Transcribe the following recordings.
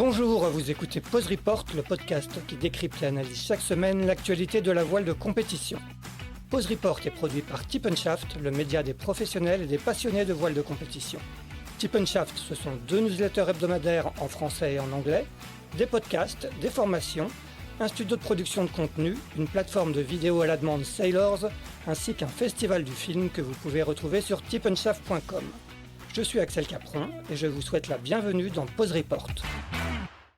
Bonjour, vous écoutez Pause Report, le podcast qui décrypte et analyse chaque semaine l'actualité de la voile de compétition. Pause Report est produit par Tip & Shaft, le média des professionnels et des passionnés de voile de compétition. Tip & Shaft, ce sont 2 newsletters hebdomadaires en français et en anglais, des podcasts, des formations, un studio de production de contenu, une plateforme de vidéos à la demande Sailors, ainsi qu'un festival du film que vous pouvez retrouver sur tipandshaft.com. Je suis Axel Capron et je vous souhaite la bienvenue dans Pause Report.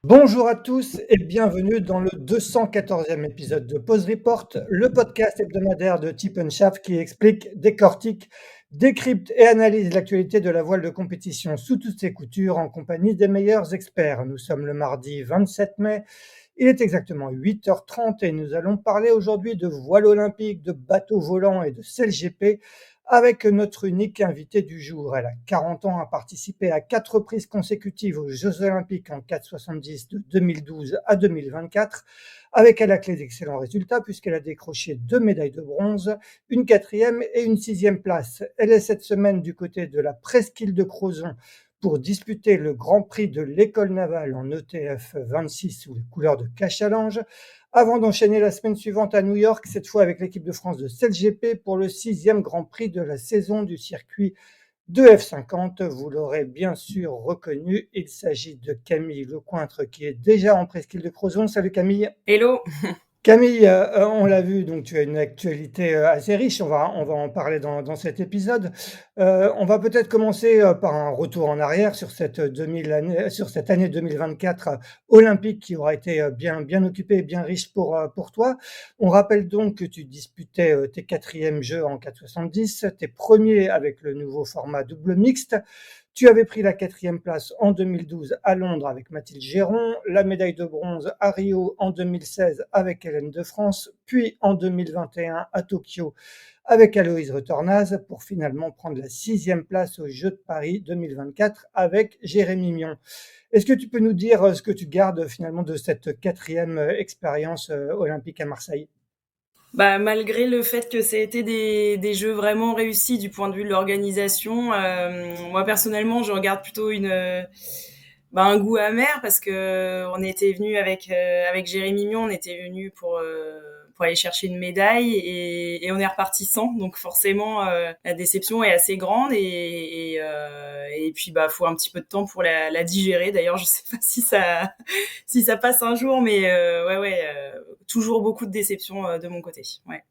Bonjour à tous et bienvenue dans le 214e épisode de Pause Report, le podcast hebdomadaire de Tip & Shaft qui explique, décortique, décrypte et analyse l'actualité de la voile de compétition sous toutes ses coutures en compagnie des meilleurs experts. Nous sommes le mardi 27 mai, il est exactement 8h30 et nous allons parler aujourd'hui de voile olympique, de bateaux volants et de CLGP avec notre unique invitée du jour. Elle a 40 ans, a participé à 4 reprises consécutives aux Jeux Olympiques en 4,70 de 2012 à 2024, avec à la clé d'excellents résultats puisqu'elle a décroché 2 médailles de bronze, une 4e et une 6e place. Elle est cette semaine du côté de la presqu'île de Crozon pour disputer le Grand Prix de l'École navale en ETF 26 sous les couleurs de Cachalange, avant d'enchaîner la semaine suivante à New York, cette fois avec l'équipe de France de CLGP pour le 6e Grand Prix de la saison du circuit de F50. Vous l'aurez bien sûr reconnu, il s'agit de Camille Lecointre qui est déjà en presqu'île de Crozon. Salut Camille. Hello. Camille, on l'a vu, donc tu as une actualité assez riche, on va en parler dans cet épisode. On va peut-être commencer par un retour en arrière sur cette année 2024 olympique qui aura été bien occupée et bien riche pour toi. On rappelle donc que tu disputais tes 4e Jeux en 4,70, tes premiers avec le nouveau format double mixte. Tu avais pris la 4e place en 2012 à Londres avec Mathilde Géron, la médaille de bronze à Rio en 2016 avec Hélène de France, puis en 2021 à Tokyo avec Aloïse Retornaz pour finalement prendre la 6e place aux Jeux de Paris 2024 avec Jérémy Mion. Est-ce que tu peux nous dire ce que tu gardes finalement de cette 4e expérience olympique à Marseille ? Malgré le fait que ça a été des jeux vraiment réussis du point de vue de l'organisation, moi personnellement, je regarde plutôt un goût amer parce que on était venu avec Jérémy Mion, on était venu pour aller chercher une médaille et on est reparti sans, donc forcément la déception est assez grande et puis faut un petit peu de temps pour la digérer. D'ailleurs, je sais pas si ça passe un jour, mais toujours beaucoup de déception de mon côté. Ouais.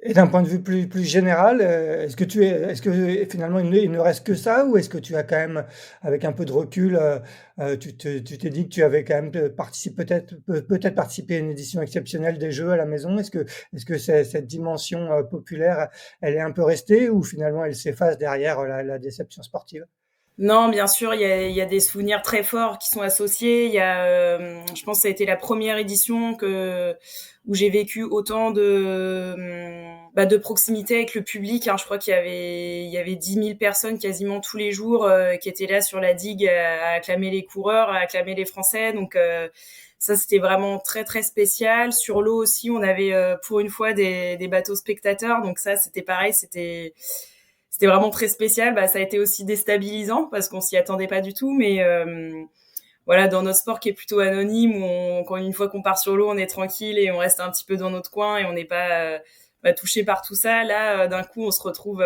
Et d'un point de vue plus général, est-ce que finalement il ne reste que ça, ou est-ce que tu as quand même, avec un peu de recul, tu t'es dit que tu avais quand même peut-être participé à une édition exceptionnelle des Jeux à la maison? Est-ce que cette dimension populaire, elle est un peu restée, ou finalement elle s'efface derrière la déception sportive? Non, bien sûr, il y a des souvenirs très forts qui sont associés. Je pense que ça a été la première édition où j'ai vécu autant de proximité avec le public. Hein. Je crois qu'il y avait 10 000 personnes quasiment tous les jours qui étaient là sur la digue à acclamer les coureurs, à acclamer les Français. Donc ça, c'était vraiment très très spécial. Sur l'eau aussi, on avait pour une fois des bateaux spectateurs. Donc ça, c'était pareil, c'était vraiment très spécial. Ça a été aussi déstabilisant parce qu'on s'y attendait pas du tout, mais voilà, dans notre sport qui est plutôt anonyme, quand une fois qu'on part sur l'eau, on est tranquille et on reste un petit peu dans notre coin et on n'est pas touché par tout ça. Là, d'un coup, on se retrouve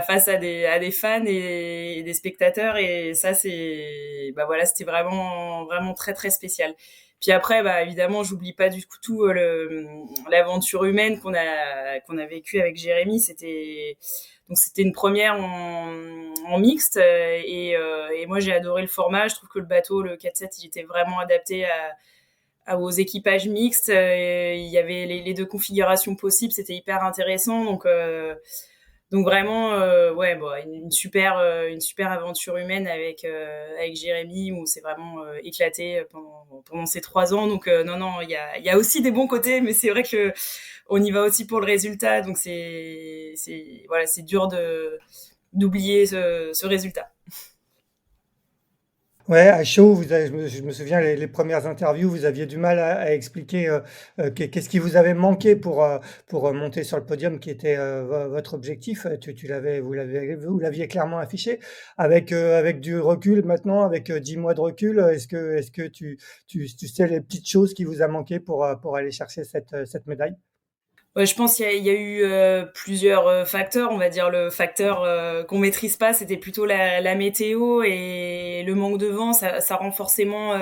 face à des fans et des spectateurs, et ça, c'était vraiment vraiment très très spécial. Puis après, évidemment, j'oublie pas du tout l'aventure humaine qu'on a vécue avec Jérémy. C'était une première en mixte, et moi j'ai adoré le format. Je trouve que le bateau, le 4-7, il était vraiment adapté aux équipages mixtes. Il y avait les 2 configurations possibles, c'était hyper intéressant. Donc vraiment une super aventure humaine avec Jérémy, où c'est vraiment éclaté pendant ces 3 ans. Donc non, il y a aussi des bons côtés, mais c'est vrai que on y va aussi pour le résultat. Donc c'est dur d'oublier ce résultat. Ouais, à chaud, je me souviens les premières interviews, vous aviez du mal à expliquer qu'est-ce qui vous avait manqué pour monter sur le podium, qui était votre objectif. Vous l'aviez clairement affiché. Avec du recul maintenant, avec 10 mois de recul, est-ce que tu sais les petites choses qui vous a manqué pour aller chercher cette médaille? Ouais, je pense qu'il y a eu plusieurs facteurs. On va dire le facteur qu'on maîtrise pas, c'était plutôt la météo et le manque de vent. Ça rend forcément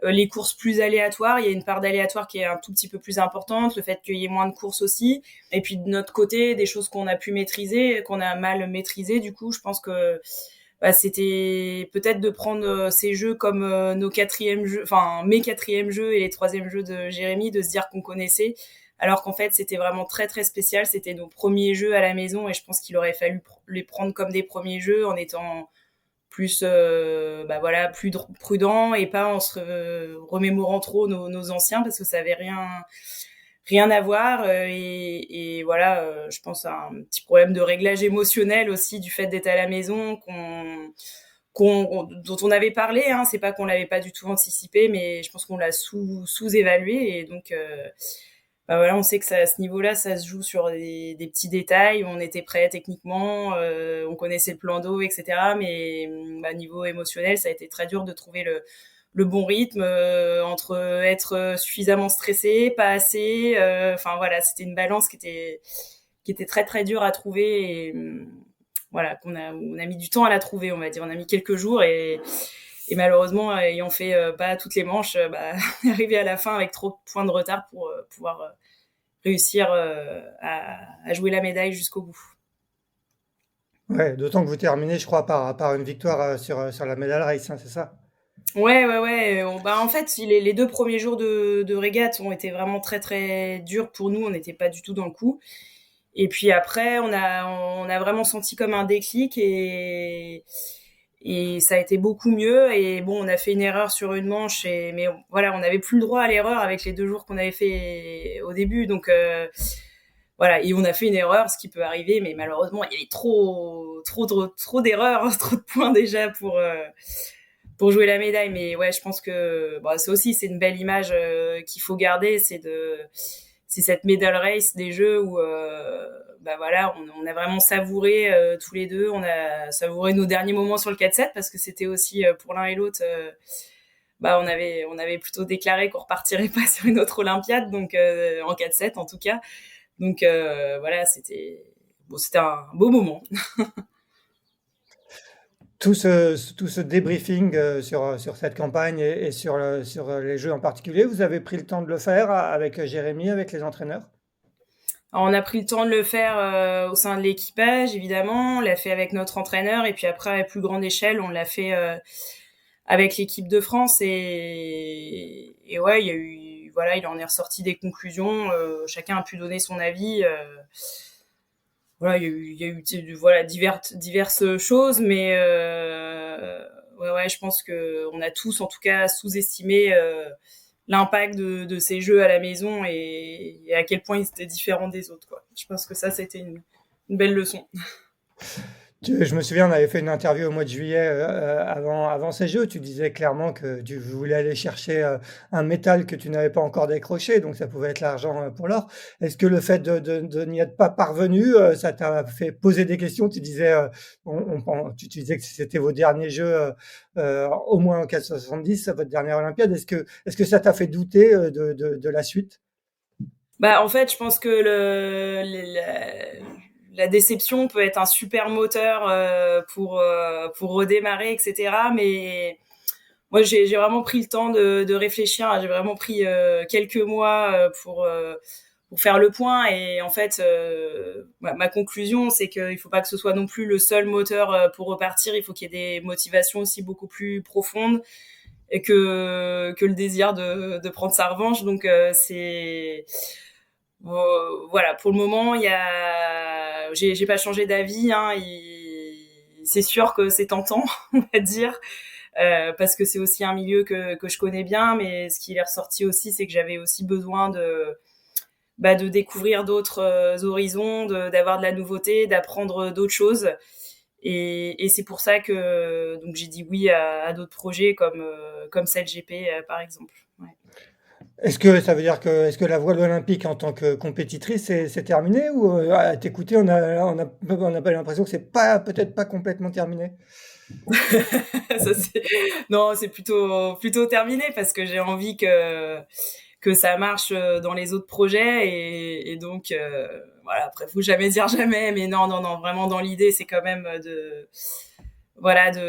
les courses plus aléatoires. Il y a une part d'aléatoire qui est un tout petit peu plus importante. Le fait qu'il y ait moins de courses aussi. Et puis de notre côté, des choses qu'on a pu maîtriser, qu'on a mal maîtrisées. Du coup, je pense que c'était peut-être de prendre ces jeux comme nos quatrièmes jeux, enfin mes quatrièmes jeux et les troisièmes jeux de Jérémy, de se dire qu'on connaissait, alors qu'en fait c'était vraiment très très spécial. C'était nos premiers jeux à la maison et je pense qu'il aurait fallu les prendre comme des premiers jeux en étant plus voilà plus prudent et pas en se remémorant trop nos anciens parce que ça avait rien à voir et voilà je pense à un petit problème de réglage émotionnel aussi du fait d'être à la maison dont on avait parlé, hein. C'est pas qu'on l'avait pas du tout anticipé, mais je pense qu'on l'a sous-évalué et donc voilà, on sait que ça, à ce niveau-là, ça se joue sur des petits détails. On était prêt techniquement, on connaissait le plan d'eau, etc. Mais niveau émotionnel, ça a été très dur de trouver le bon rythme entre être suffisamment stressé, pas assez. Enfin voilà, c'était une balance qui était très très dure à trouver et voilà on a mis du temps à la trouver, on va dire. On a mis quelques jours et malheureusement ayant fait pas toutes les manches, on est arrivé à la fin avec trop de points de retard pour pouvoir réussir à jouer la médaille jusqu'au bout. Ouais, d'autant que vous terminez, je crois, par une victoire sur la medal race, hein, c'est ça? Ouais. En fait, les deux premiers jours de régate ont été vraiment très très durs pour nous. On n'était pas du tout dans le coup. Et puis après, on a vraiment senti comme un déclic et ça a été beaucoup mieux. Et bon, on a fait une erreur sur une manche, mais voilà, on n'avait plus le droit à l'erreur avec les 2 jours qu'on avait fait au début. Donc voilà, et on a fait une erreur, ce qui peut arriver, mais malheureusement, il y avait trop d'erreurs, trop de points déjà pour jouer la médaille. Mais ouais, je pense que ça aussi, c'est une belle image qu'il faut garder, c'est cette medal race des jeux où voilà, on a vraiment savouré tous les deux, on a savouré nos derniers moments sur le 4-7 parce que c'était aussi pour l'un et l'autre on avait plutôt déclaré qu'on repartirait pas sur une autre Olympiade, donc en 4-7 en tout cas. Donc voilà, c'était un beau moment. Tout ce débriefing sur cette campagne et sur les jeux en particulier, vous avez pris le temps de le faire avec Jérémy, avec les entraîneurs? Alors, on a pris le temps de le faire au sein de l'équipage, évidemment. On l'a fait avec notre entraîneur et puis après, à plus grande échelle, on l'a fait avec l'équipe de France et ouais, il y a eu, voilà, il en est ressorti des conclusions. Chacun a pu donner son avis. Voilà, il y a eu voilà diverses choses, mais ouais, je pense que on a tous, en tout cas, sous-estimé l'impact de ces jeux à la maison et à quel point ils étaient différents des autres, quoi. Je pense que ça, c'était une belle leçon. Je me souviens, on avait fait une interview au mois de juillet avant ces Jeux. Tu disais clairement que tu voulais aller chercher un métal que tu n'avais pas encore décroché, donc ça pouvait être l'argent pour l'or. Est-ce que le fait de n'y être pas parvenu, ça t'a fait poser des questions? Tu disais, tu disais que c'était vos derniers Jeux, au moins en 470, votre dernière Olympiade. Est-ce que ça t'a fait douter de la suite? En fait, je pense que la déception peut être un super moteur pour redémarrer, etc. Mais moi, j'ai vraiment pris le temps de réfléchir. J'ai vraiment pris quelques mois pour faire le point. Et en fait, ma conclusion, c'est qu'il faut pas que ce soit non plus le seul moteur pour repartir. Il faut qu'il y ait des motivations aussi beaucoup plus profondes et que le désir de prendre sa revanche. Donc c'est voilà, pour le moment, j'ai pas changé d'avis, hein, c'est sûr que c'est tentant, on va dire, parce que c'est aussi un milieu que je connais bien, mais ce qui est ressorti aussi, c'est que j'avais aussi besoin de découvrir d'autres horizons, d'avoir de la nouveauté, d'apprendre d'autres choses. Et c'est pour ça que donc j'ai dit oui à d'autres projets comme CELGP par exemple. Ouais. Est-ce que ça veut dire que est-ce que la voile olympique en tant que compétitrice, c'est terminé ou, à t'écouter, on a pas l'impression que c'est pas peut-être pas complètement terminé? Ça, non, c'est plutôt terminé parce que j'ai envie que ça marche dans les autres projets et donc voilà, après faut jamais dire jamais, mais non, vraiment dans l'idée c'est quand même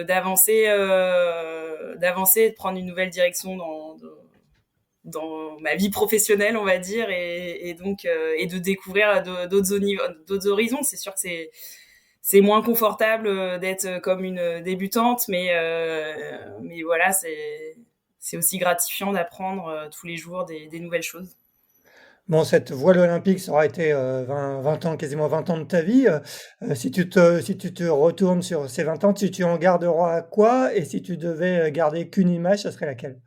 d'avancer, de prendre une nouvelle direction dans ma vie professionnelle, on va dire, et donc et de découvrir d'autres horizons. C'est sûr que c'est moins confortable d'être comme une débutante, mais voilà, c'est aussi gratifiant d'apprendre tous les jours des nouvelles choses. Bon, cette voile olympique, ça aura été, 20 ans, quasiment 20 ans de ta vie, si tu te retournes sur ces 20 ans, tu en garderas quoi? Et si tu devais, garder qu'une image, ça serait laquelle?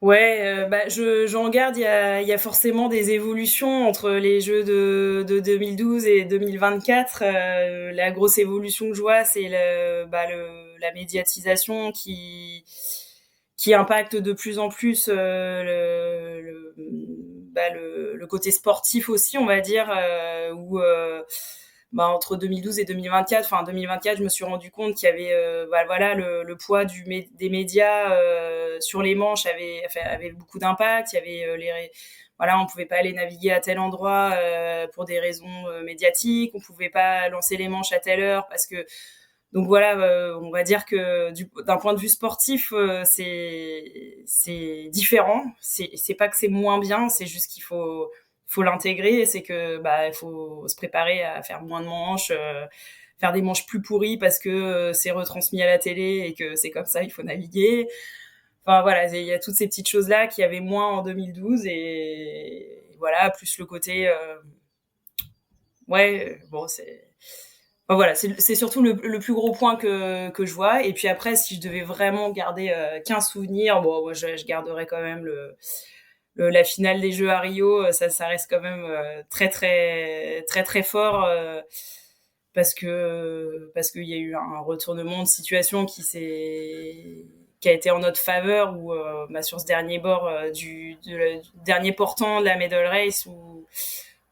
Ouais, bah j'en garde. Il y a forcément des évolutions entre les Jeux de 2012 et 2024. La grosse évolution que je vois, c'est la médiatisation qui impacte de plus en plus le côté sportif aussi, on va dire, où entre 2012 et 2024, enfin 2024, je me suis rendu compte qu'il y avait voilà le poids des médias sur les manches avait beaucoup d'impact. Il y avait voilà, on pouvait pas aller naviguer à tel endroit pour des raisons médiatiques, on pouvait pas lancer les manches à telle heure parce que donc voilà, on va dire que d'un point de vue sportif, c'est différent. C'est pas que c'est moins bien, c'est juste qu'il faut l'intégrer. Et c'est que il faut se préparer à faire moins de manches, faire des manches plus pourries parce que c'est retransmis à la télé et que c'est comme ça, il faut naviguer. Enfin voilà, il y a toutes ces petites choses là qu'il y avait moins en 2012 et voilà, plus le côté ouais, bon c'est enfin, voilà, c'est surtout le plus gros point que je vois. Et puis après, si je devais vraiment garder qu'un souvenir, bon, moi, je garderais quand même la finale des Jeux à Rio. Ça reste quand même très, très, très, très fort parce qu'il y a eu un retournement de situation qui a été en notre faveur ou sur ce dernier bord du dernier portant de la medal race où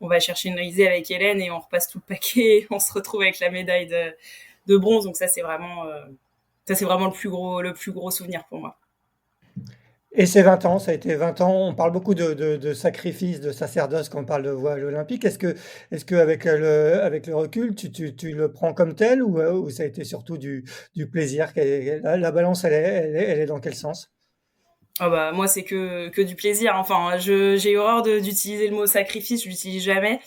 on va chercher une risée avec Hélène et on repasse tout le paquet et on se retrouve avec la médaille de bronze. Donc ça c'est vraiment le plus gros souvenir pour moi. Et ces 20 ans, ça a été 20 ans, on parle beaucoup de sacrifice, de sacerdoce quand on parle de voile olympique. Est-ce que avec le recul, tu le prends comme tel ou ça a été surtout du plaisir? La balance, elle est dans quel sens? Ah bah moi c'est que du plaisir. Enfin j'ai horreur d'utiliser le mot sacrifice, je l'utilise jamais.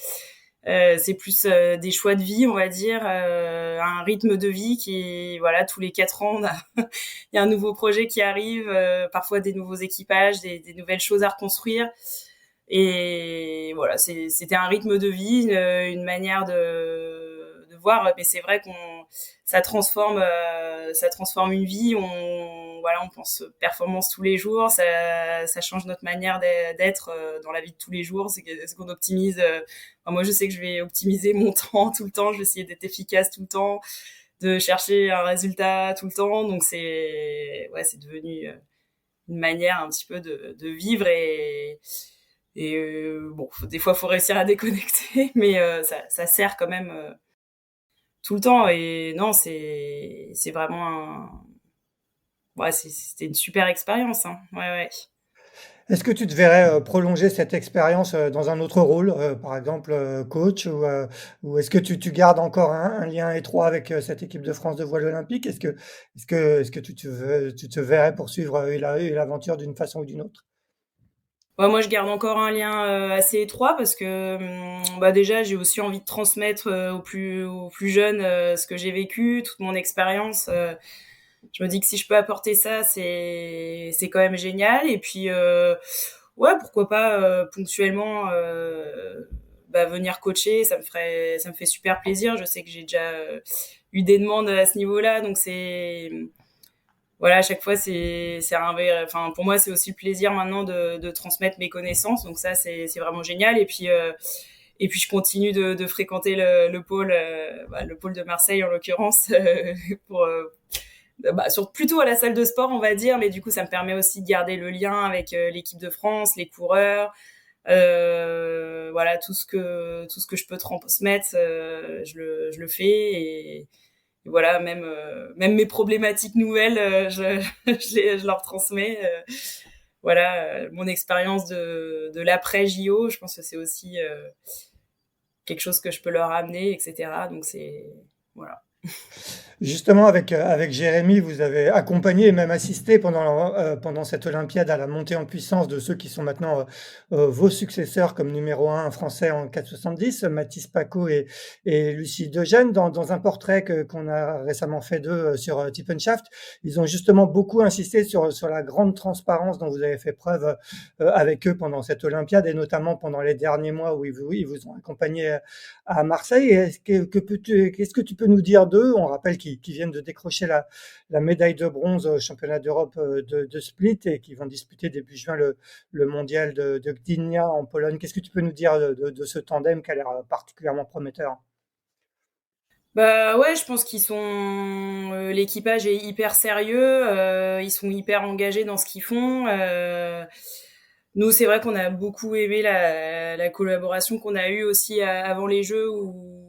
C'est plus des choix de vie, on va dire, un rythme de vie qui voilà, tous les 4 ans il y a un nouveau projet qui arrive, parfois des nouveaux équipages, des nouvelles choses à reconstruire. Et voilà, c'était un rythme de vie, une manière de voir, mais c'est vrai qu'on ça transforme une vie. On pense performance tous les jours, ça change notre manière d'être dans la vie de tous les jours. C'est qu'on optimise. Enfin, moi, je sais que je vais optimiser mon temps tout le temps. Je vais essayer d'être efficace tout le temps, de chercher un résultat tout le temps. Donc c'est devenu une manière un petit peu de vivre et bon, des fois, faut réussir à déconnecter, mais ça sert quand même tout le temps. Et non, c'est vraiment ouais, c'était une super expérience, hein. Ouais, ouais. Est-ce que tu te verrais, prolonger cette expérience, dans un autre rôle, par exemple, coach ou est-ce que tu gardes encore un lien étroit avec, cette équipe de France de voile olympique? Est-ce que tu te verrais poursuivre, l'aventure d'une façon ou d'une autre? Ouais, moi, je garde encore un lien assez étroit parce que déjà, j'ai aussi envie de transmettre aux plus jeunes ce que j'ai vécu, toute mon expérience. Je me dis que si je peux apporter ça, c'est quand même génial. Et puis ouais, pourquoi pas ponctuellement venir coacher, ça me fait super plaisir. Je sais que j'ai déjà eu des demandes à ce niveau-là, donc c'est voilà, à chaque fois enfin pour moi c'est aussi le plaisir maintenant de transmettre mes connaissances. Donc ça c'est vraiment génial. Et puis je continue de fréquenter le pôle de Marseille en l'occurrence, pour plutôt à la salle de sport on va dire, mais du coup ça me permet aussi de garder le lien avec l'équipe de France, les coureurs, voilà, tout ce que je peux transmettre, je le fais, et voilà, même mes problématiques nouvelles, je leur transmets, voilà, mon expérience de l'après JO, je pense que c'est aussi quelque chose que je peux leur amener, etc. Donc c'est voilà. Justement, avec Jérémy, vous avez accompagné et même assisté pendant cette Olympiade à la montée en puissance de ceux qui sont maintenant vos successeurs comme numéro un français en 4,70, Mathis Paco et Lucie Degène. Dans un portrait qu'on a récemment fait d'eux sur Tip and Shaft, ils ont justement beaucoup insisté sur la grande transparence dont vous avez fait preuve avec eux pendant cette Olympiade, et notamment pendant les derniers mois où ils vous ont accompagné à Marseille. Qu'est-ce que tu peux nous dire d'eux? On rappelle qu'ils viennent de décrocher la médaille de bronze au championnat d'Europe de Split, et qui vont disputer début juin le mondial de Gdynia en Pologne. Qu'est-ce que tu peux nous dire de ce tandem qui a l'air particulièrement prometteur? Bah ouais, je pense qu'ils sont l'équipage est hyper sérieux, ils sont hyper engagés dans ce qu'ils font. Nous, c'est vrai qu'on a beaucoup aimé la collaboration qu'on a eue aussi avant les Jeux, où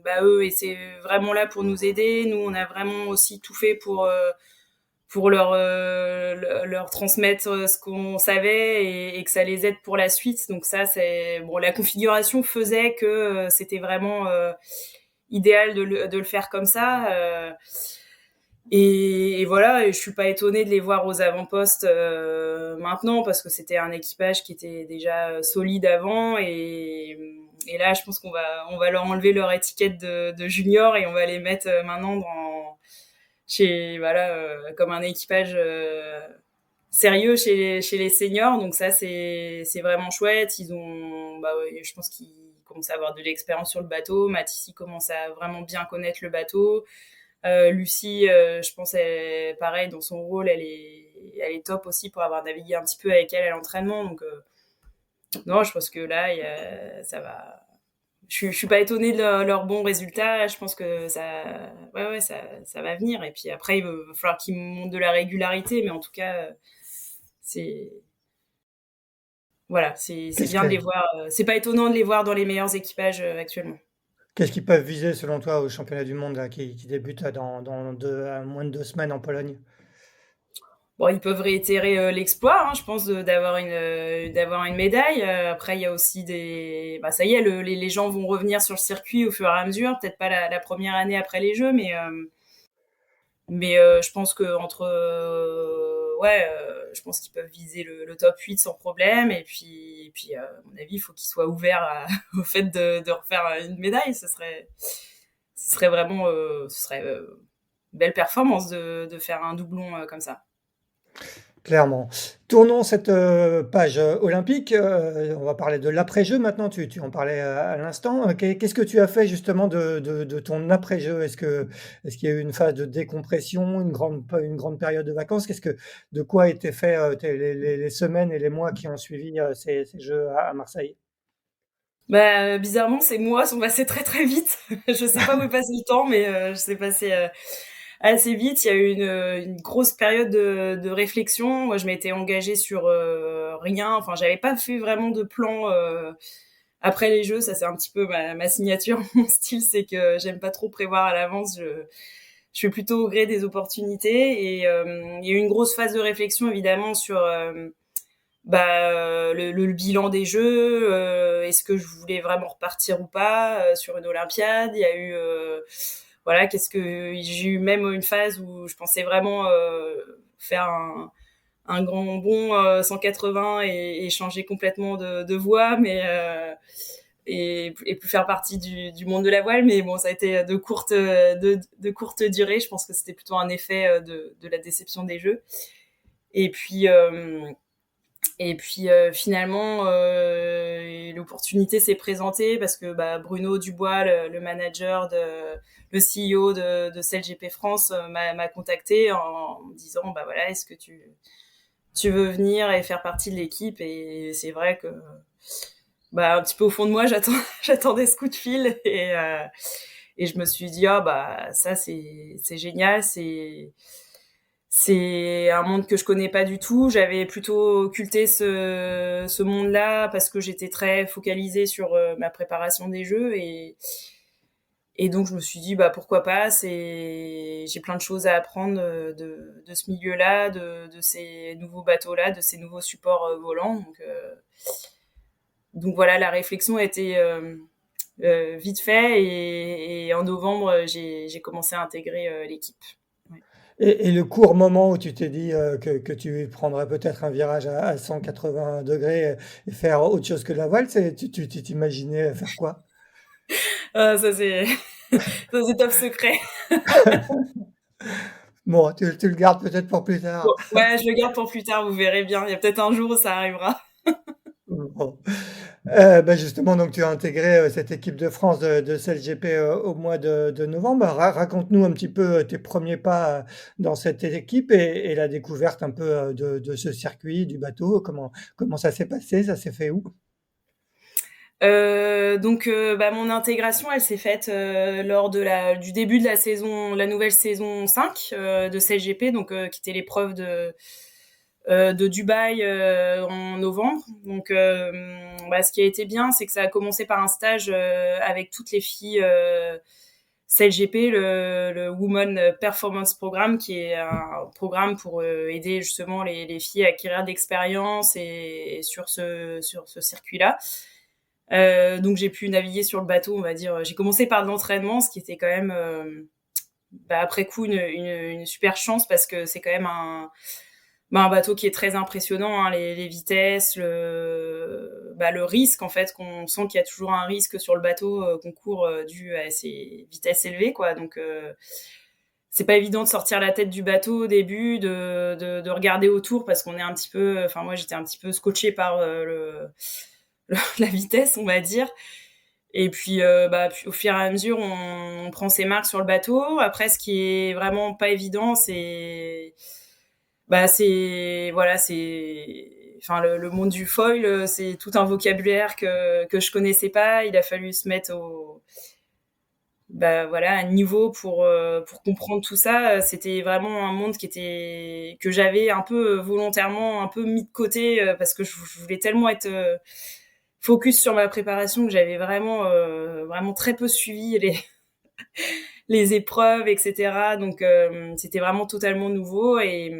bah eux étaient vraiment là pour nous aider. Nous, on a vraiment aussi tout fait pour leur transmettre ce qu'on savait, et que ça les aide pour la suite. Donc ça, c'est bon. La configuration faisait que c'était vraiment idéal de le faire comme ça. Et voilà, et je suis pas étonnée de les voir aux avant-postes maintenant, parce que c'était un équipage qui était déjà solide avant, et là je pense qu'on va leur enlever leur étiquette de junior, et on va les mettre maintenant comme un équipage sérieux chez les seniors. Donc ça c'est vraiment chouette. Ils ont ouais, je pense qu'ils commencent à avoir de l'expérience sur le bateau. Mathis commence à vraiment bien connaître le bateau. Lucie, je pense, pareil, dans son rôle, elle est top aussi pour avoir navigué un petit peu avec elle à l'entraînement. Donc, non, je pense que là, ça va. Je suis pas étonnée de leurs bons résultats. Je pense que ouais, ça va venir. Et puis après, il va falloir qu'ils montent de la régularité. Mais en tout cas, c'est, voilà, c'est Qu'est-ce bien de que- les voir. C'est pas étonnant de les voir dans les meilleurs équipages actuellement. Qu'est-ce qu'ils peuvent viser selon toi au championnat du monde là, qui débute à moins de 2 semaines en Pologne? Bon, ils peuvent réitérer l'exploit, hein, je pense, d'avoir une médaille. Après, il y a aussi ça y est, les gens vont revenir sur le circuit au fur et à mesure. Peut-être pas la première année après les Jeux, mais je pense que je pense qu'ils peuvent viser le top 8 sans problème. Et puis, à mon avis, il faut qu'ils soient ouverts au fait de refaire une médaille. Ce serait vraiment, belle performance de faire un doublon comme ça. Clairement. Tournons cette page olympique. On va parler de l'après-jeu maintenant. Tu en parlais à l'instant. Qu'est-ce que tu as fait justement de ton après-jeu? Est-ce qu'il y a eu une phase de décompression, une grande période de vacances? De quoi a été fait les semaines et les mois qui ont suivi ces jeux à Marseille? Bah, bizarrement, ces mois sont passés très très vite. Je sais pas où est passé le temps, mais c'est passé assez vite. Il y a eu une grosse période de réflexion. Moi, je m'étais engagée sur rien. Enfin, j'avais pas fait vraiment de plan après les Jeux. Ça, c'est un petit peu ma signature, mon style, c'est que j'aime pas trop prévoir à l'avance. Je suis plutôt au gré des opportunités. Et il y a eu une grosse phase de réflexion, évidemment, sur le bilan des Jeux, est-ce que je voulais vraiment repartir ou pas sur une Olympiade. Il y a eu voilà, qu'est-ce que j'ai eu même une phase où je pensais vraiment faire un grand bond 180 et changer complètement de voie, et plus faire partie du monde de la voile. Mais bon, ça a été de courte durée. Je pense que c'était plutôt un effet de la déception des Jeux. Et puis finalement, l'opportunité s'est présentée parce que Bruno Dubois, le manager, le CEO de CLGP France, m'a contacté en me disant voilà, est-ce que tu veux venir et faire partie de l'équipe. Et c'est vrai que un petit peu au fond de moi, j'attendais ce coup de fil et je me suis dit ça c'est génial, c'est un monde que je connais pas du tout. J'avais plutôt occulté ce monde-là parce que j'étais très focalisée sur ma préparation des jeux et donc je me suis dit pourquoi pas. J'ai plein de choses à apprendre de ce milieu-là, de ces nouveaux bateaux-là, de ces nouveaux supports volants. Donc voilà, la réflexion a été vite fait et en novembre j'ai commencé à intégrer l'équipe. Ouais. Et le court moment où tu t'es dit que tu prendrais peut-être un virage à 180 degrés et faire autre chose que la voile, tu t'imaginais faire quoi? Ah, ça c'est ça c'est top secret. Bon, tu le gardes peut-être pour plus tard. Ouais, je le garde pour plus tard, vous verrez bien. Il y a peut-être un jour où ça arrivera. Bon. Justement, donc tu as intégré cette équipe de France de CLGP au mois de novembre. Raconte-nous un petit peu tes premiers pas dans cette équipe et la découverte un peu de ce circuit, du bateau. Comment ça s'est passé? Ça s'est fait où? Mon intégration, elle s'est faite lors du début de la saison, la nouvelle saison 5 de CLGP, qui était l'épreuve de Dubaï en novembre. Ce qui a été bien, c'est que ça a commencé par un stage avec toutes les filles CLGP, le Women Performance Programme, qui est un programme pour aider justement les filles à acquérir de l'expérience et sur ce circuit-là. Donc j'ai pu naviguer sur le bateau, on va dire. J'ai commencé par de l'entraînement, ce qui était quand même après coup une super chance parce que c'est quand même un bateau qui est très impressionnant, hein, les vitesses, le risque en fait, qu'on sent qu'il y a toujours un risque sur le bateau qu'on court dû à ces vitesses élevées, quoi. C'est pas évident de sortir la tête du bateau au début, de regarder autour parce qu'on est un petit peu, enfin moi j'étais un petit peu scotchée par la vitesse, on va dire. Et puis, au fur et à mesure, on prend ses marques sur le bateau. Après, ce qui est vraiment pas évident, enfin, le monde du foil, c'est tout un vocabulaire que je connaissais pas. Il a fallu se mettre à niveau pour comprendre tout ça. C'était vraiment un monde que j'avais un peu volontairement un peu mis de côté parce que je voulais tellement être focus sur ma préparation que j'avais vraiment très peu suivi les épreuves, etc. C'était vraiment totalement nouveau et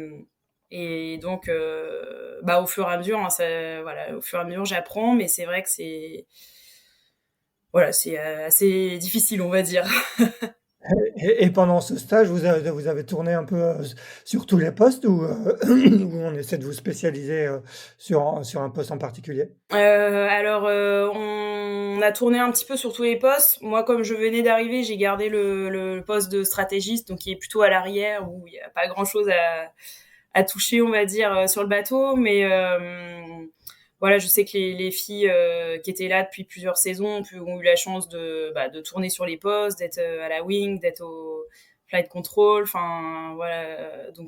donc au fur et à mesure, hein, au fur et à mesure j'apprends, mais c'est vrai que c'est assez difficile, on va dire. Et pendant ce stage, vous avez tourné un peu sur tous les postes ou où on essaie de vous spécialiser sur un poste en particulier? On a tourné un petit peu sur tous les postes. Moi, comme je venais d'arriver, j'ai gardé le poste de stratégiste, donc qui est plutôt à l'arrière, où il n'y a pas grand-chose à toucher, on va dire, sur le bateau. Mais voilà, je sais que les filles qui étaient là depuis plusieurs saisons ont eu la chance de tourner sur les postes, d'être à la wing, d'être au flight control. Enfin, voilà. Non,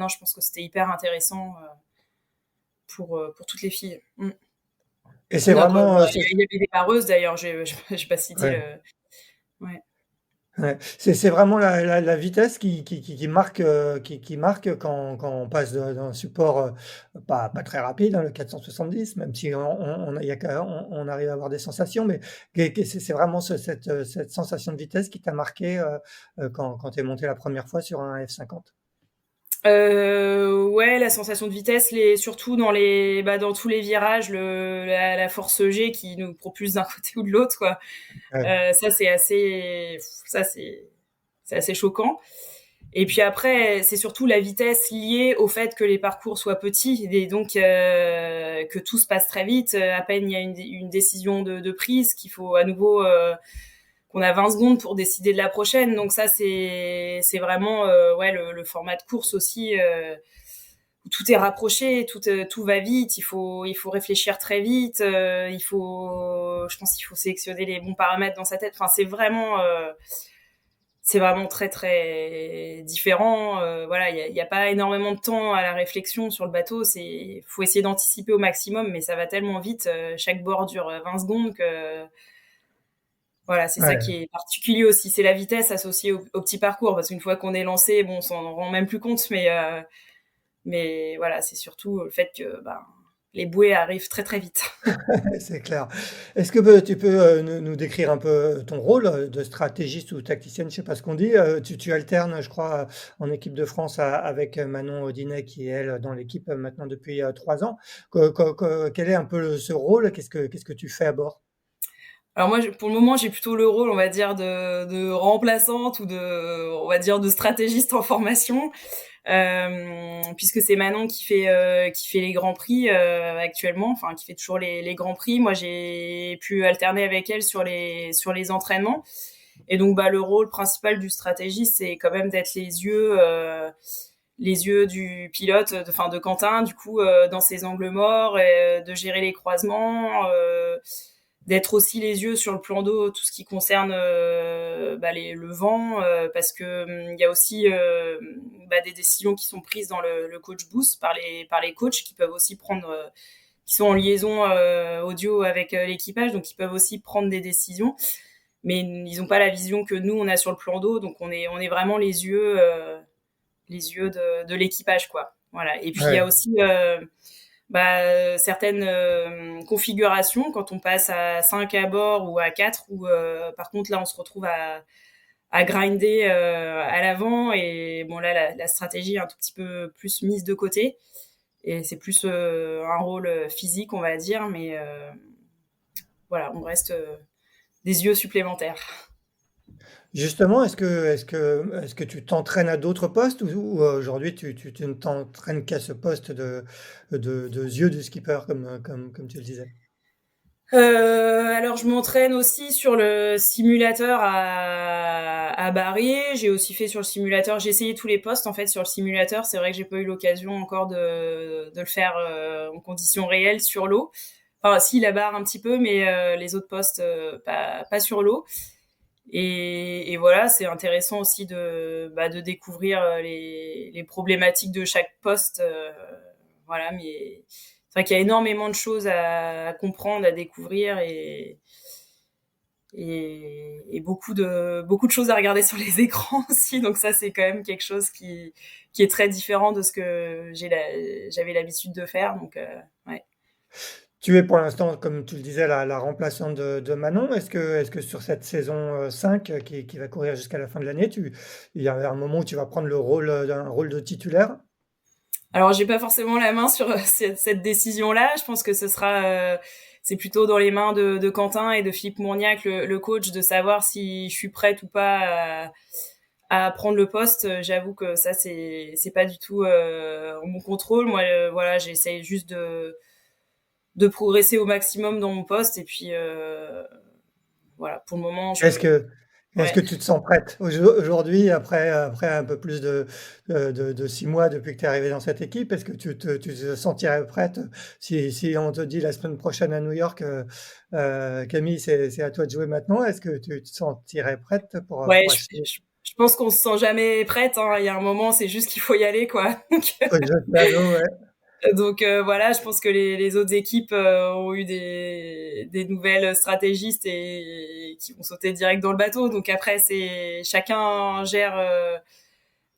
je pense que c'était hyper intéressant pour toutes les filles. Mm. Et c'est vraiment, Il y avait des barreuses d'ailleurs, j'ai pas cité ouais. le. Ouais. Ouais, c'est vraiment la vitesse qui marque, qui marque quand on passe d'un support, pas très rapide, hein, le 470, même si il y a on arrive à avoir des sensations, mais c'est vraiment cette sensation de vitesse qui t'a marqué, quand tu es monté la première fois sur un F50? Ouais, la sensation de vitesse, surtout dans tous les virages, la force G qui nous propulse d'un côté ou de l'autre, quoi. Ouais. Ça c'est assez choquant. Et puis après, c'est surtout la vitesse liée au fait que les parcours soient petits et donc que tout se passe très vite. À peine il y a une décision de prise qu'il faut à nouveau qu'on a 20 secondes pour décider de la prochaine. Donc ça, c'est vraiment le format de course aussi où tout est rapproché, tout va vite. Il faut réfléchir très vite. Je pense qu'il faut sélectionner les bons paramètres dans sa tête. Enfin, c'est vraiment très très différent. Voilà, il y a pas énormément de temps à la réflexion sur le bateau. Faut essayer d'anticiper au maximum, mais ça va tellement vite. Chaque bord dure 20 secondes que voilà, c'est ça qui Ouais. est particulier aussi. C'est la vitesse associée au petit parcours, parce qu'une fois qu'on est lancé, bon, on s'en rend même plus compte, mais voilà, c'est surtout le fait que les bouées arrivent très très vite. C'est clair. Est-ce que tu peux, nous décrire un peu ton rôle, de stratégiste ou tacticienne? Je sais pas ce qu'on dit, tu alternes, je crois, en équipe de France avec, Manon Odinet qui est elle dans l'équipe, maintenant depuis, 3 ans. Quel est un peu ce rôle? Qu'est-ce que tu fais à bord? Alors moi, pour le moment, j'ai plutôt le rôle, on va dire, de remplaçante ou on va dire, de stratégiste en formation, puisque c'est Manon qui fait les grands prix actuellement, enfin qui fait toujours les grands prix. Moi, j'ai pu alterner avec elle sur les entraînements. Et donc, le rôle principal du stratégiste, c'est quand même d'être les yeux du pilote, de Quentin, du coup, dans ses angles morts, de gérer les croisements. D'être aussi les yeux sur le plan d'eau, tout ce qui concerne le vent, parce que il y a aussi des décisions qui sont prises dans le coach boost par les coachs qui peuvent aussi prendre, qui sont en liaison audio avec l'équipage, donc ils peuvent aussi prendre des décisions, mais ils n'ont pas la vision que nous on a sur le plan d'eau, donc on est vraiment les yeux de l'équipage, quoi. Voilà. Et puis il y a Ouais. aussi certaines configurations quand on passe à 5 à bord ou à 4 où par contre là on se retrouve à grinder à l'avant, et bon là la stratégie est un tout petit peu plus mise de côté et c'est plus un rôle physique, on va dire, mais voilà, on reste des yeux supplémentaires. Justement, est-ce que tu t'entraînes à d'autres postes ou aujourd'hui tu ne t'entraînes qu'à ce poste de yeux du skipper comme tu le disais? Alors je m'entraîne aussi sur le simulateur à Barry. J'ai aussi fait sur le simulateur. J'ai essayé tous les postes en fait sur le simulateur. C'est vrai que j'ai pas eu l'occasion encore de le faire en conditions réelles sur l'eau. Enfin, si la barre un petit peu, mais les autres postes pas sur l'eau. Et voilà, c'est intéressant aussi de découvrir les problématiques de chaque poste. Voilà, mais c'est vrai qu'il y a énormément de choses à comprendre, à découvrir et beaucoup de choses à regarder sur les écrans aussi. Donc ça, c'est quand même quelque chose qui est très différent de ce que j'avais l'habitude de faire. Donc, ouais. Tu es pour l'instant, comme tu le disais, la remplaçante de Manon. Est-ce que sur cette saison 5 qui va courir jusqu'à la fin de l'année, il y a un moment où tu vas prendre le rôle d'un rôle de titulaire? Alors, j'ai pas forcément la main sur cette décision-là. Je pense que c'est plutôt dans les mains de Quentin et de Philippe Mourniac, le coach, de savoir si je suis prête ou pas à prendre le poste. J'avoue que ça, c'est pas du tout en mon contrôle. Moi, voilà, j'essaye juste de progresser au maximum dans mon poste. Et puis, voilà, pour le moment, Est-ce que est-ce ouais. que tu te sens prête aujourd'hui, après un peu plus de 6 mois depuis que tu es arrivée dans cette équipe? Est-ce que tu te sentirais prête si on te dit la semaine prochaine à New York, Camille, c'est à toi de jouer maintenant? Est-ce que tu te sentirais prête Ouais, pour acheter je pense qu'on se sent jamais prête, hein. Il y a un moment, c'est juste qu'il faut y aller, quoi. au jeu de l'anneau, ouais. Donc voilà, je pense que les autres équipes ont eu des nouvelles stratégistes et qui vont sauter direct dans le bateau. Donc après, c'est chacun gère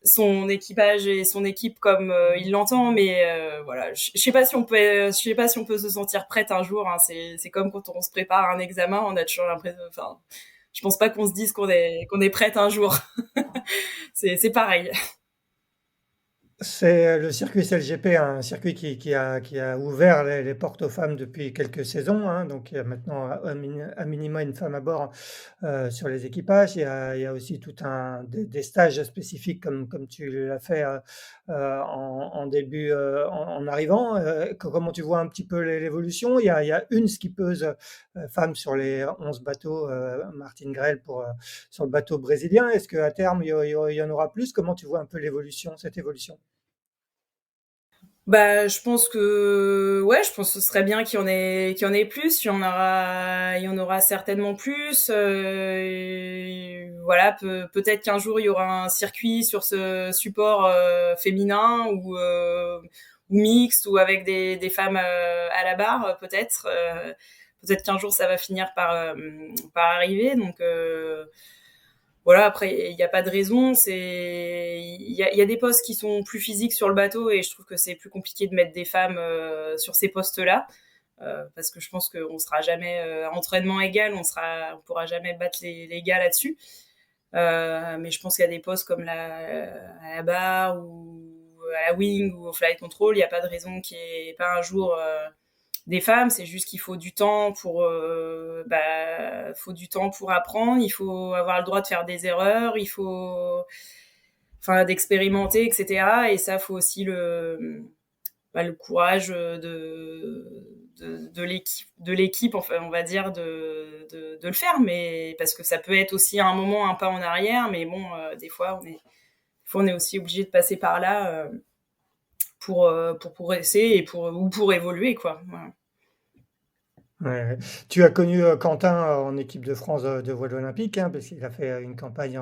son équipage et son équipe comme il l'entend. Mais voilà, je sais pas si on peut, je sais pas si on peut se sentir prête un jour, hein. C'est comme quand on se prépare à un examen, on a toujours l'impression. Enfin, je pense pas qu'on se dise qu'on est prête un jour. C'est pareil. C'est le circuit CLGP, un circuit qui a ouvert les portes aux femmes depuis quelques saisons, hein, donc il y a maintenant à minima une femme à bord, sur les équipages. Il y a aussi tout un des stages spécifiques comme tu l'as fait, en début, en arrivant. Comment tu vois un petit peu l'évolution? Il y a une skippeuse, femme sur les 11 bateaux, Martine Grell sur le bateau brésilien. Est-ce qu'à terme, il y en aura plus? Comment tu vois un peu cette évolution? Bah, je pense que ce serait bien qu'il y en ait plus. Il y en aura certainement plus. Voilà, peut-être qu'un jour il y aura un circuit sur ce support féminin ou mixte ou avec des femmes à la barre, peut-être. Peut-être qu'un jour ça va finir par arriver. Donc voilà, après il n'y a pas de raison. Il y a des postes qui sont plus physiques sur le bateau et je trouve que c'est plus compliqué de mettre des femmes sur ces postes-là parce que je pense qu'on sera jamais entraînement égal, on pourra jamais battre les gars là-dessus. Mais je pense qu'il y a des postes comme à la barre ou à la wing ou au flight control, il n'y a pas de raison qu'il n'y ait pas un jour des femmes. C'est juste qu'il faut du temps faut du temps pour apprendre. Il faut avoir le droit de faire des erreurs. Il faut, enfin, d'expérimenter, etc. Et ça, faut aussi le courage de l'équipe, enfin, on va dire, de le faire. Mais parce que ça peut être aussi à un moment un pas en arrière. Mais bon, des fois, on est aussi obligé de passer par là pour progresser ou pour évoluer, quoi. Voilà. Ouais. Tu as connu Quentin en équipe de France de voile olympique, hein, parce qu'il a fait une campagne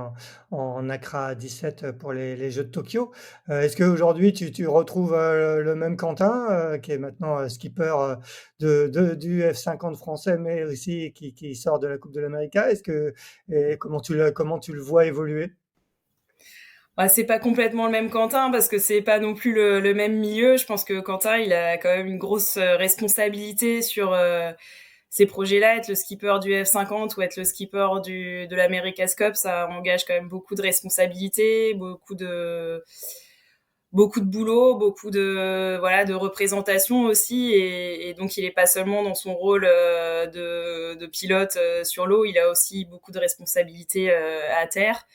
en Accra 17 pour les Jeux de Tokyo. Est-ce qu'aujourd'hui tu retrouves le même Quentin, qui est maintenant skipper du F50 français, mais aussi qui sort de la Coupe de l'Amérique? Et comment tu le vois évoluer? Bah, c'est pas complètement le même Quentin parce que c'est pas non plus le même milieu. Je pense que Quentin, il a quand même une grosse responsabilité sur ces projets-là. Être le skipper du F50 ou être le skipper de l'America's Cup, ça engage quand même beaucoup de responsabilités, beaucoup de boulot, beaucoup de représentation aussi. Et donc, il est pas seulement dans son rôle de pilote sur l'eau, il a aussi beaucoup de responsabilités à terre.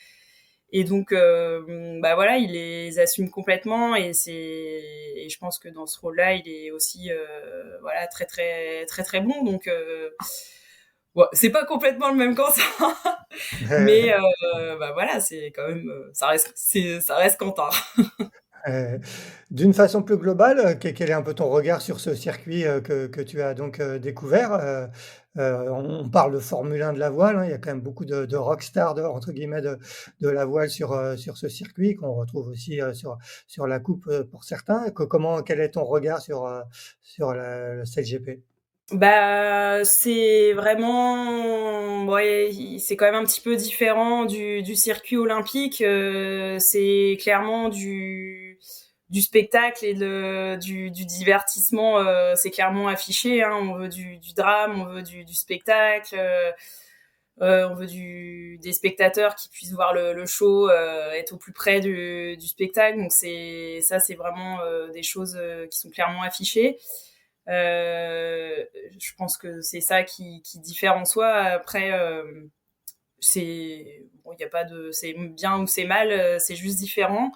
Et donc, voilà, il les assume complètement et je pense que dans ce rôle-là, il est aussi, voilà, très très très très bon. Donc, ouais, c'est pas complètement le même Quentin, mais voilà, c'est quand même, ça reste Quentin. Heu, d'une façon plus globale, quel est un peu ton regard sur ce circuit, que tu as donc, découvert? On parle de Formule 1 de la voile, hein, il y a quand même beaucoup de rockstars entre guillemets de la voile sur ce circuit qu'on retrouve aussi, sur la coupe, pour certains. Quel est ton regard sur le CLGP? Bah, c'est vraiment, ouais, c'est quand même un petit peu différent du circuit olympique. C'est clairement du spectacle et du divertissement. C'est clairement affiché. Hein. On veut du drame, on veut du spectacle. On veut des spectateurs qui puissent voir le show, être au plus près du spectacle. Donc c'est vraiment des choses qui sont clairement affichées. Je pense que c'est ça qui diffère en soi. Après, il y a pas de, c'est bien ou c'est mal, c'est juste différent.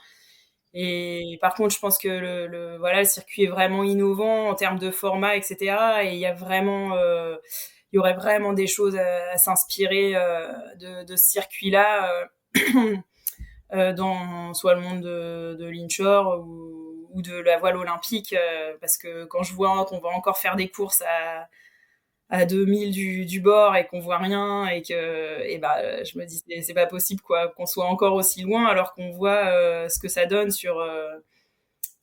Et par contre, je pense que voilà, le circuit est vraiment innovant en termes de format, etc. Et il y aurait vraiment des choses à s'inspirer de ce circuit-là dans soit le monde de l'inshore ou de la voile olympique, parce que quand je vois qu'on va encore faire des courses à 2000 du bord et qu'on voit rien je me dis c'est pas possible quoi qu'on soit encore aussi loin alors qu'on voit ce que ça donne sur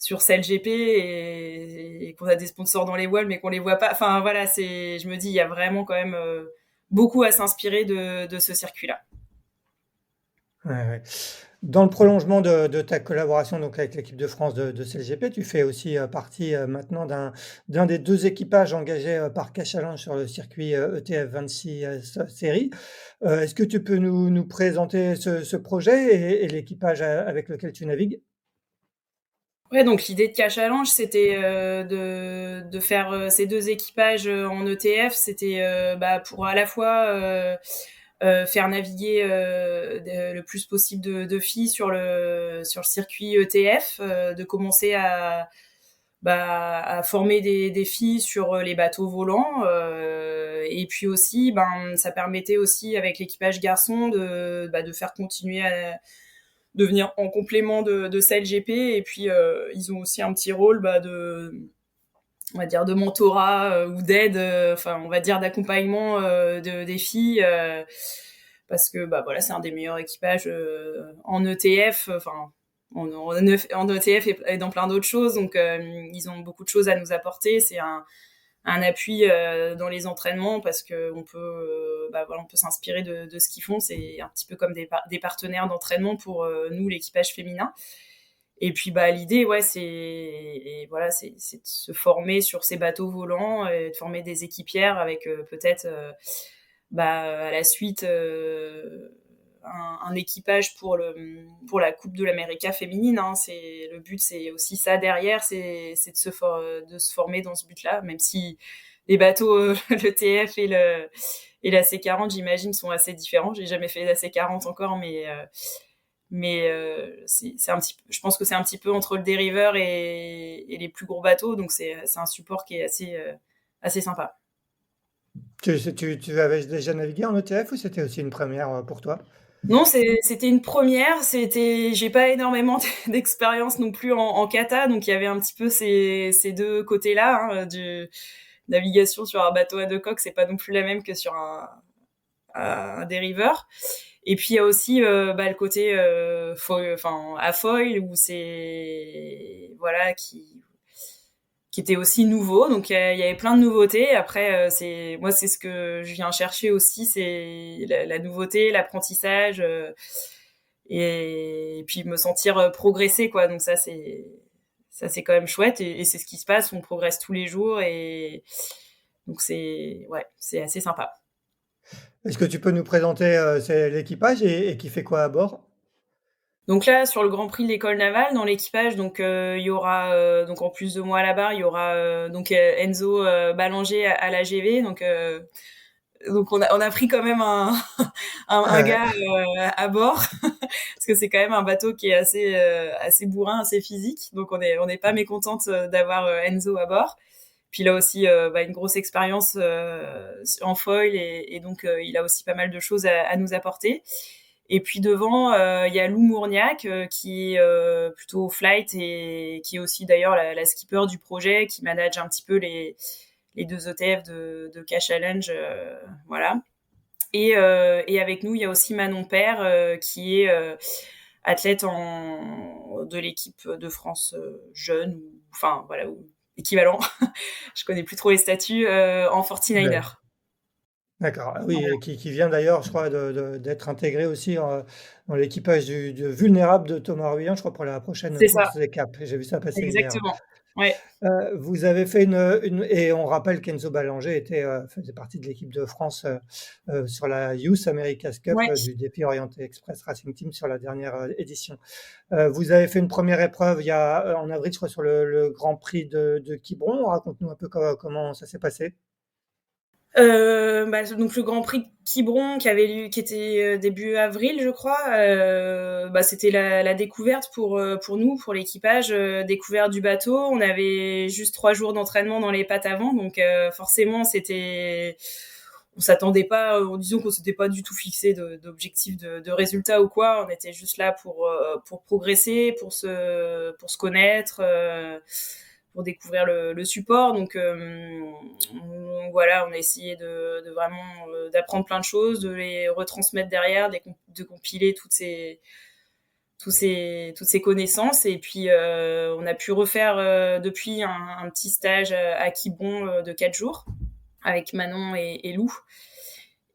CLGP et qu'on a des sponsors dans les voiles mais qu'on les voit pas. Enfin voilà, je me dis il y a vraiment quand même beaucoup à s'inspirer de ce circuit-là. Ouais, ouais. Dans le prolongement de ta collaboration donc avec l'équipe de France de CLGP, tu fais aussi, partie, maintenant d'un des 2 équipages engagés, par Cachalon sur le circuit, ETF 26, série. Est-ce que tu peux nous présenter ce projet et l'équipage avec lequel tu navigues? Ouais, donc l'idée de Cachalange, c'était de faire ces deux équipages en ETF. C'était pour à la fois faire naviguer le plus possible de filles sur le circuit ETF, de commencer à former des filles sur les bateaux volants, et puis aussi, ça permettait aussi avec l'équipage garçon de faire continuer venir en complément de celle GP. Et puis ils ont aussi un petit rôle on va dire de mentorat ou d'aide, enfin on va dire d'accompagnement des filles, parce que bah voilà, c'est un des meilleurs équipages en ETF, enfin en ETF et dans plein d'autres choses. Donc ils ont beaucoup de choses à nous apporter. C'est un appui dans les entraînements, parce que on peut bah voilà, on peut s'inspirer de ce qu'ils font. C'est un petit peu comme des partenaires d'entraînement pour nous, l'équipage féminin. Et puis bah l'idée, ouais, c'est de se former sur ces bateaux volants et de former des équipières avec peut-être bah à la suite un équipage pour la Coupe de l'América féminine, hein. C'est le but, c'est aussi ça derrière, c'est de se former dans ce but-là, même si les bateaux le TF et la C40, j'imagine, sont assez différents. J'ai jamais fait la C40 encore, mais c'est un petit, je pense que c'est un petit peu entre le dériveur et les plus gros bateaux, donc c'est un support qui est assez sympa. Tu avais déjà navigué en ETF ou c'était aussi une première pour toi? Non, c'était une première. J'ai pas énormément d'expérience non plus en kata, donc il y avait un petit peu ces deux côtés-là, hein, du navigation sur un bateau à deux coques, c'est pas non plus la même que sur un dériveur. Et puis il y a aussi bah, le côté à foil, où c'est voilà qui était aussi nouveau. Donc il y avait plein de nouveautés. Après c'est ce que je viens chercher aussi, c'est la nouveauté, l'apprentissage, et puis me sentir progresser, quoi. Donc ça c'est quand même chouette, et c'est ce qui se passe. On progresse tous les jours, et donc c'est assez sympa. Est-ce que tu peux nous présenter c'est l'équipage et qui fait quoi à bord? Donc là, sur le Grand Prix de l'école navale, dans l'équipage, donc il y aura donc en plus de moi à la barre, il y aura donc Enzo Ballanger à l'AGV. Donc on a pris quand même un Ouais. gars à bord, parce que c'est quand même un bateau qui est assez bourrin, assez physique. Donc on n'est pas mécontente d'avoir Enzo à bord. Puis il a aussi bah, une grosse expérience en foil, et donc il a aussi pas mal de choses à nous apporter. Et puis devant, il y a Lou Mourniac, qui est plutôt flight, et qui est aussi d'ailleurs la skipper du projet, qui manage un petit peu les deux ETF de K-Challenge, voilà. Et avec nous, il y a aussi Manon Père, qui est athlète de l'équipe de France jeune, ou enfin voilà, ou équivalent. Je connais plus trop les statuts en 49er. Ouais. D'accord. Ah oui, Voilà. et qui vient d'ailleurs, je crois, d'être intégré aussi dans l'équipage du Vulnérable de Thomas Ruyant, je crois, pour la prochaine C'est ça, course des Caps. J'ai vu ça passer hier. exactement. Ouais, Vous avez fait et on rappelle qu'Enzo Ballanger faisait partie de l'équipe de France sur la Youth America's Cup ouais. du défi Orienté Express Racing Team sur la dernière édition. Vous avez fait une première épreuve il y a en avril, je crois, sur le Grand Prix de Quiberon. Raconte-nous un peu comment ça s'est passé. Bah, donc le Grand Prix de Quiberon qui était début avril, je crois. Bah, c'était la découverte pour nous, pour l'équipage, découverte du bateau. On avait juste 3 jours d'entraînement dans les pattes avant, donc forcément on s'attendait pas, disons qu'on s'était pas du tout fixé d'objectifs de résultats ou quoi. On était juste là pour progresser, pour se connaître. Pour découvrir le support. Donc voilà, on a essayé de vraiment d'apprendre plein de choses, de les retransmettre derrière, de compiler toutes ces connaissances. Et puis on a pu refaire depuis un petit stage à Quiberon de 4 jours avec Manon et Lou.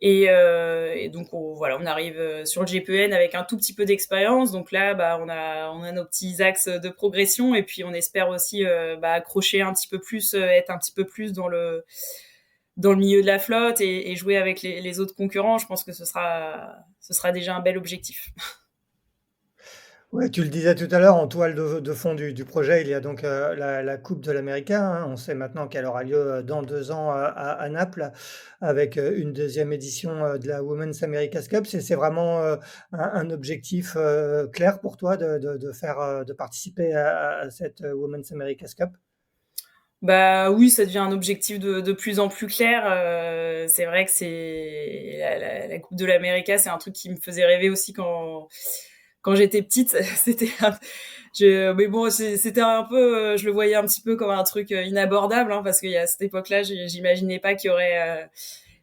Et donc voilà, on arrive sur le GPN avec un tout petit peu d'expérience. Donc là, bah, on a nos petits axes de progression, et puis on espère aussi bah, accrocher un petit peu plus, être un petit peu plus dans le milieu de la flotte, et jouer avec les autres concurrents. Je pense que ce sera déjà un bel objectif. Ouais, tu le disais tout à l'heure, en toile de fond du projet, il y a donc la Coupe de l'América, hein. On sait maintenant qu'elle aura lieu dans 2 ans à Naples, avec une deuxième édition de la Women's America's Cup. C'est vraiment un objectif clair pour toi de participer à cette Women's America's Cup? Bah oui, ça devient un objectif de plus en plus clair. C'est vrai que c'est la Coupe de l'América, c'est un truc qui me faisait rêver aussi quand j'étais petite, mais bon, c'était un peu, je le voyais un petit peu comme un truc inabordable, hein, parce qu'à cette époque-là, j'imaginais pas qu'il y aurait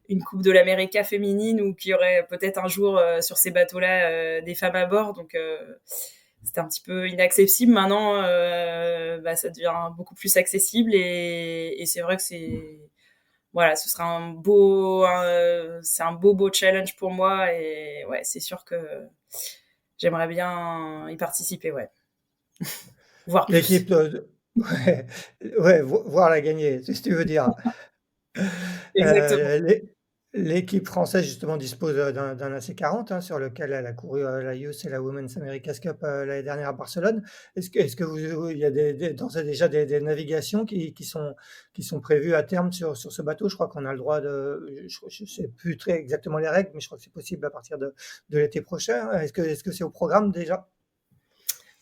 une Coupe de l'América féminine ou qu'il y aurait peut-être un jour sur ces bateaux-là des femmes à bord. Donc c'était un petit peu inaccessible. Maintenant, ça devient beaucoup plus accessible et c'est vrai que voilà, ce sera c'est un beau challenge pour moi et ouais, c'est sûr que j'aimerais bien y participer, ouais. Voire plus. L'équipe, ouais, ouais, voir la gagner, c'est ce que tu veux dire. Exactement. L'équipe française justement dispose, d'un AC40, hein, sur lequel elle a couru, la Youth et la Women's America's Cup, l'année dernière à Barcelone. Est-ce que il y a d'ores et déjà des navigations qui sont prévues à terme sur ce bateau? Je crois qu'on a le droit je sais plus très exactement les règles, mais je crois que c'est possible à partir de l'été prochain. Est-ce que c'est au programme déjà?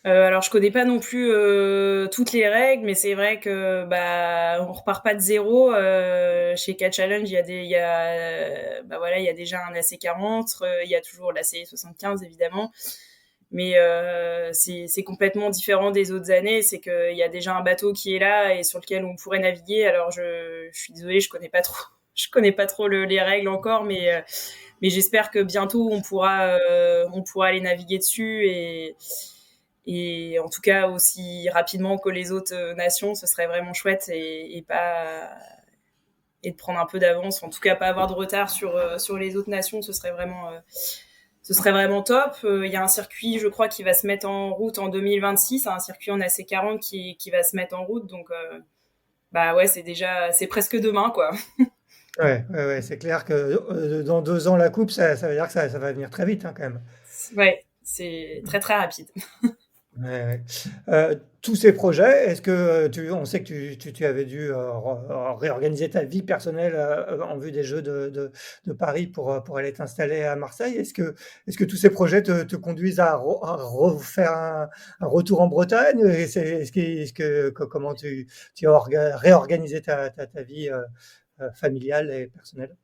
Alors je connais pas non plus toutes les règles, mais c'est vrai que on repart pas de zéro. Chez Catch Challenge, il y a déjà un AC40, il y a toujours l'AC75 évidemment, mais c'est complètement différent des autres années. C'est qu'il y a déjà un bateau qui est là et sur lequel on pourrait naviguer. Alors je suis désolée, je connais pas trop, je connais pas trop les règles encore, mais j'espère que bientôt on pourra aller naviguer dessus et en tout cas aussi rapidement que les autres nations, ce serait vraiment chouette et de prendre un peu d'avance, en tout cas pas avoir de retard sur les autres nations, ce serait vraiment top. Il y a un circuit, je crois, qui va se mettre en route en 2026, un circuit en AC40 qui va se mettre en route, donc ouais, c'est presque demain, quoi. Ouais, ouais, ouais, c'est clair que, dans 2 ans la coupe, ça veut dire que ça va venir très vite, hein, quand même. Ouais, c'est très très rapide. Ouais, ouais. Tous ces projets, est-ce que, on sait que tu avais dû, réorganiser ta vie personnelle, en vue des Jeux de Paris pour aller t'installer à Marseille. Est-ce que tous ces projets te conduisent à refaire un retour en Bretagne? Et comment tu as réorganisé ta vie, familiale et personnelle?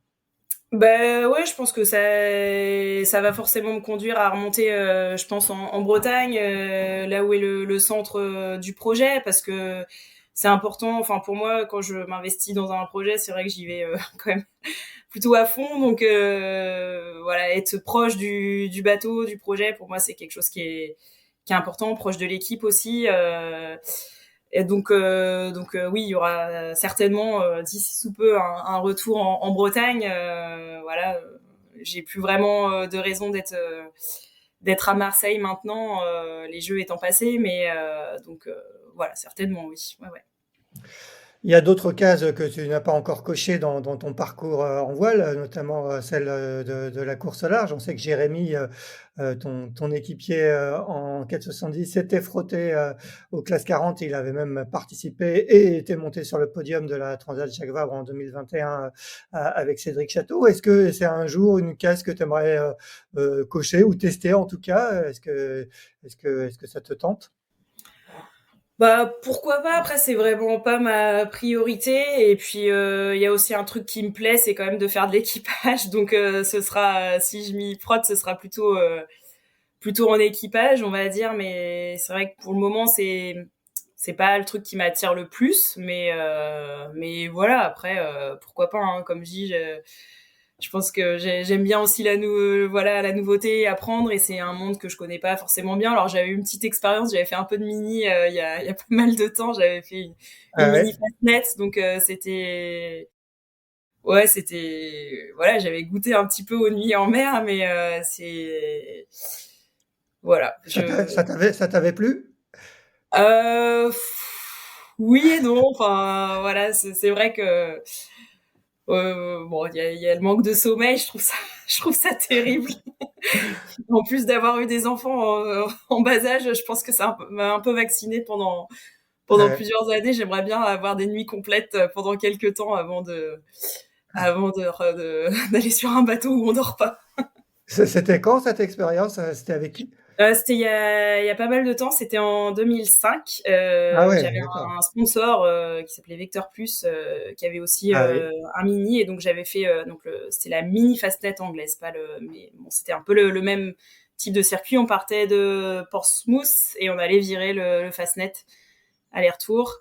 Ouais, je pense que ça va forcément me conduire à remonter, je pense en Bretagne, là où est le centre du projet, parce que c'est important. Enfin, pour moi, quand je m'investis dans un projet, c'est vrai que j'y vais quand même plutôt à fond. Donc voilà, être proche du bateau, du projet, pour moi, c'est quelque chose qui est important, proche de l'équipe aussi. Et donc oui, il y aura certainement d'ici sous peu un retour en Bretagne. Voilà, j'ai plus vraiment de raison d'être à Marseille maintenant, les Jeux étant passés, mais voilà, certainement oui. Ouais, ouais. Il y a d'autres cases que tu n'as pas encore cochées dans ton parcours, en voile, notamment, celle, de la course au large. On sait que Jérémy, ton équipier, en 470 s'était frotté, aux classes 40. Il avait même participé et était monté sur le podium de la Transat Jacques Vabre en 2021, avec Cédric Chateau. Est-ce que c'est un jour une case que tu aimerais, cocher ou tester en tout cas? Est-ce que ça te tente? Pourquoi pas. Après, c'est vraiment pas ma priorité. Et puis il y a aussi un truc qui me plaît, c'est quand même de faire de l'équipage. Donc ce sera, si je m'y frotte, ce sera plutôt en équipage, on va dire. Mais c'est vrai que pour le moment, c'est pas le truc qui m'attire le plus. Mais voilà. Après, pourquoi pas, hein. Comme je dis, je pense que j'aime bien aussi voilà, la nouveauté, apprendre, et c'est un monde que je connais pas forcément bien. Alors j'avais eu une petite expérience, j'avais fait un peu de mini il y a pas mal de temps, j'avais fait une Ah mini ouais? fastnet, donc voilà, j'avais goûté un petit peu aux nuits en mer, mais c'est voilà, Ça t'avait plu? euh, oui et non, enfin voilà, c'est vrai que bon, il y a le manque de sommeil, je trouve ça je trouve ça terrible. En plus d'avoir eu des enfants en bas âge, je pense que ça m'a un peu vaccinée pendant Ouais. plusieurs années. J'aimerais bien avoir des nuits complètes pendant quelques temps d'aller sur un bateau où on dort pas. C'était quand cette expérience? C'était avec qui? C'était il y a pas mal de temps, c'était en 2005. Ah ouais, J'avais d'accord. un sponsor qui s'appelait Vector Plus, qui avait aussi Ah oui. un mini, et donc j'avais fait c'était la mini fastnet anglaise, pas le, mais bon, c'était un peu le même type de circuit. On partait de Portsmouth et on allait virer le Fastnet aller-retour.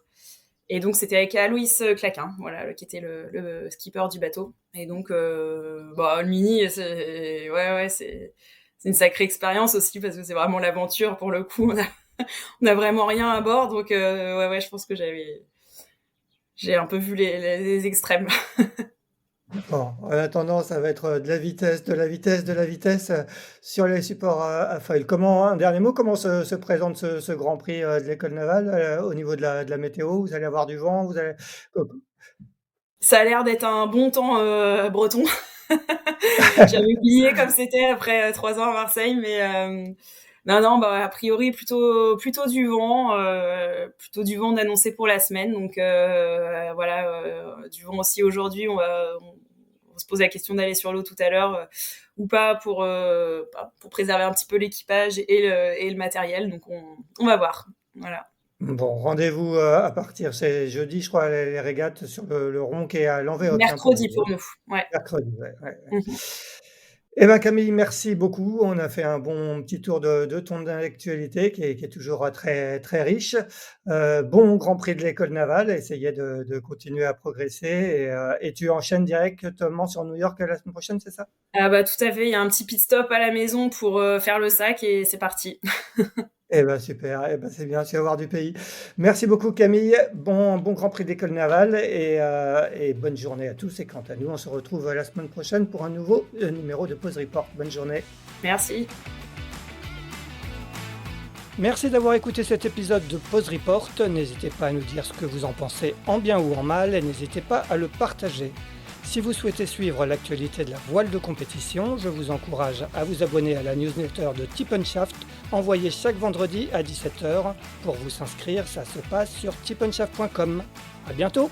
Et donc, c'était avec Alois Claquin, voilà, qui était le skipper du bateau. Et donc, le mini, c'est une sacrée expérience aussi, parce que c'est vraiment l'aventure, pour le coup. On a vraiment rien à bord, donc je pense que j'ai un peu vu les extrêmes. Bon, en attendant, ça va être de la vitesse, de la vitesse, de la vitesse sur les supports à foil. Un dernier mot, comment se présente ce Grand Prix de l'École navale au niveau de la météo? Vous allez avoir du vent, Ça a l'air d'être un bon temps breton. J'avais oublié comme c'était après 3 ans à Marseille, mais non, a priori plutôt du vent d'annoncer pour la semaine. Donc du vent aussi aujourd'hui. On se pose la question d'aller sur l'eau tout à l'heure ou pas pour préserver un petit peu l'équipage et le matériel. Donc on va voir. Voilà. Bon, rendez-vous à partir, c'est jeudi, je crois, les régates sur le Ronc et à l'Anvéope. Mercredi pour nous. Ouais. Mercredi, ouais. Eh ben Camille, merci beaucoup. On a fait un bon petit tour de ton actualité qui est toujours très, très riche. Bon Grand Prix de l'École navale, essayez de continuer à progresser et tu enchaînes directement sur New York la semaine prochaine, c'est ça? Ah bah tout à fait, il y a un petit pit stop à la maison pour faire le sac et c'est parti. Eh ben super, eh ben c'est bien, tu vas voir du pays. Merci beaucoup Camille, bon Grand Prix d'École navale et bonne journée à tous. Et quant à nous, on se retrouve la semaine prochaine pour un nouveau numéro de Pause Report. Bonne journée. Merci. Merci d'avoir écouté cet épisode de Pause Report. N'hésitez pas à nous dire ce que vous en pensez en bien ou en mal et n'hésitez pas à le partager. Si vous souhaitez suivre l'actualité de la voile de compétition, je vous encourage à vous abonner à la newsletter de Tip & Shaft, envoyée chaque vendredi à 17h. Pour vous inscrire, ça se passe sur tipnshaft.com. À bientôt!